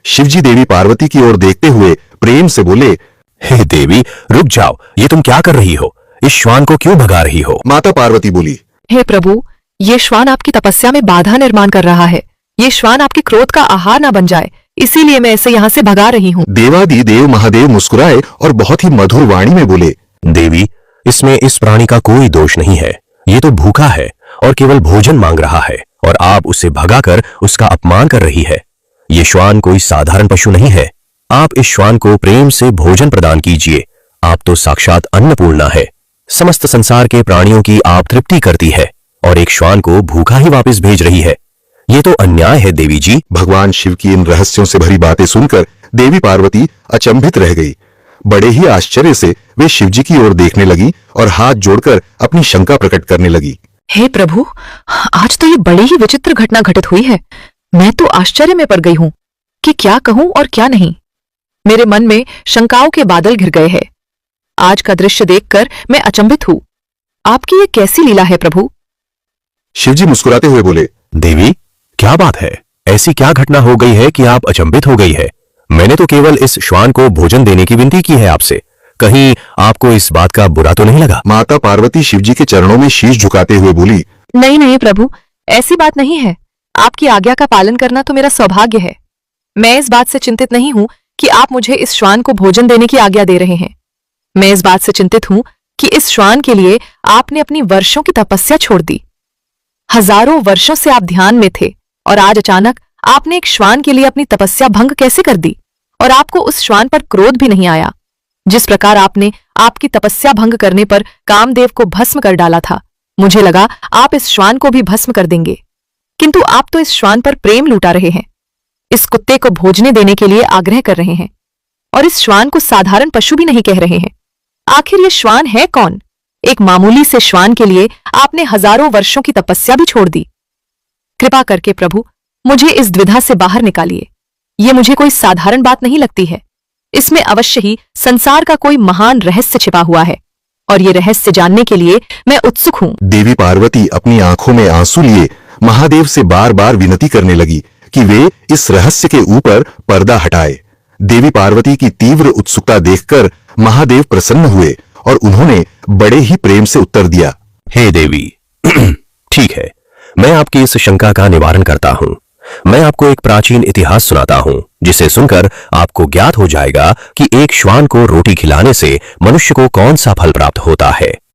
शिवजी देवी पार्वती की ओर देखते हुए प्रेम से बोले, हे देवी, रुक जाओ, ये तुम क्या कर रही हो? इस श्वान को क्यों भगा रही हो? माता पार्वती बोली, हे प्रभु, ये श्वान आपकी तपस्या में बाधा निर्माण कर रहा है। ये श्वान आपके क्रोध का आहार ना बन जाए, इसीलिए मैं इसे यहाँ से भगा रही हूँ। देवादि देव महादेव मुस्कुराए और बहुत ही मधुर वाणी में बोले, देवी, इसमें इस प्राणी का कोई दोष नहीं है। ये तो भूखा है और केवल भोजन मांग रहा है, और आप उसे भगाकर उसका अपमान कर रही है। ये श्वान कोई साधारण पशु नहीं है। आप इस श्वान को प्रेम से भोजन प्रदान कीजिए। आप तो साक्षात अन्नपूर्णा है। समस्त संसार के प्राणियों की आप तृप्ति करती है, और एक श्वान को भूखा ही वापस भेज रही है। ये तो अन्याय है देवी जी। भगवान शिव की इन रहस्यों से भरी बातें सुनकर देवी पार्वती अचंभित रह गई। बड़े ही आश्चर्य से वे शिवजी की ओर देखने लगी और हाथ जोड़कर अपनी शंका प्रकट करने लगी। हे प्रभु, आज तो ये बड़ी ही विचित्र घटना घटित हुई है। मैं तो आश्चर्य में पड़ गई हूँ कि क्या कहूँ और क्या नहीं। मेरे मन में शंकाओं के बादल घिर गए हैं। आज का दृश्य देखकर मैं अचंभित हूँ। आपकी ये कैसी लीला है प्रभु? शिवजी मुस्कुराते हुए बोले, देवी, क्या बात है? ऐसी क्या घटना हो गई है कि आप अचंभित हो गई है? मैंने तो केवल इस श्वान को भोजन देने की विनती की है आपसे। कहीं आपको इस बात का बुरा तो नहीं लगा? माता पार्वती शिवजी के चरणों में शीश झुकाते हुए बोली, नहीं नहीं प्रभु, ऐसी बात नहीं है। आपकी आज्ञा का पालन करना तो मेरा सौभाग्य है। मैं इस बात से चिंतित नहीं हूँ कि आप मुझे इस श्वान को भोजन देने की आज्ञा दे रहे हैं। मैं इस बात से चिंतित हूँ कि इस श्वान के लिए आपने अपनी वर्षों की तपस्या छोड़ दी। हजारों वर्षों से आप ध्यान में थे, और आज अचानक आपने एक श्वान के लिए अपनी तपस्या भंग कैसे कर दी? और आपको उस श्वान पर क्रोध भी नहीं आया? जिस प्रकार आपने आपकी तपस्या भंग करने पर कामदेव को भस्म कर डाला था, मुझे लगा आप इस श्वान को भी भस्म कर देंगे। किंतु आप तो इस श्वान पर प्रेम लूटा रहे हैं, इस कुत्ते को भोजने देने के लिए आग्रह कर रहे हैं, और इस श्वान को साधारण पशु भी नहीं कह रहे हैं। आखिर ये श्वान है कौन? एक मामूली से श्वान के लिए आपने हजारों वर्षों की तपस्या भी छोड़ दी। कृपा करके प्रभु, मुझे इस द्विधा से बाहर निकालिए। ये मुझे कोई साधारण बात नहीं लगती है। इसमें अवश्य ही संसार का कोई महान रहस्य छिपा हुआ है, और ये रहस्य जानने के लिए मैं उत्सुक हूँ। देवी पार्वती अपनी आंखों में आंसू लिए महादेव से बार बार विनती करने लगी कि वे इस रहस्य के ऊपर पर्दा हटाए। देवी पार्वती की तीव्र उत्सुकता देखकर महादेव प्रसन्न हुए और उन्होंने बड़े ही प्रेम से उत्तर दिया, हे देवी, ठीक है, मैं आपकी इस शंका का निवारण करता हूँ। मैं आपको एक प्राचीन इतिहास सुनाता हूँ, जिसे सुनकर आपको ज्ञात हो जाएगा कि एक श्वान को रोटी खिलाने से मनुष्य को कौन सा फल प्राप्त होता है।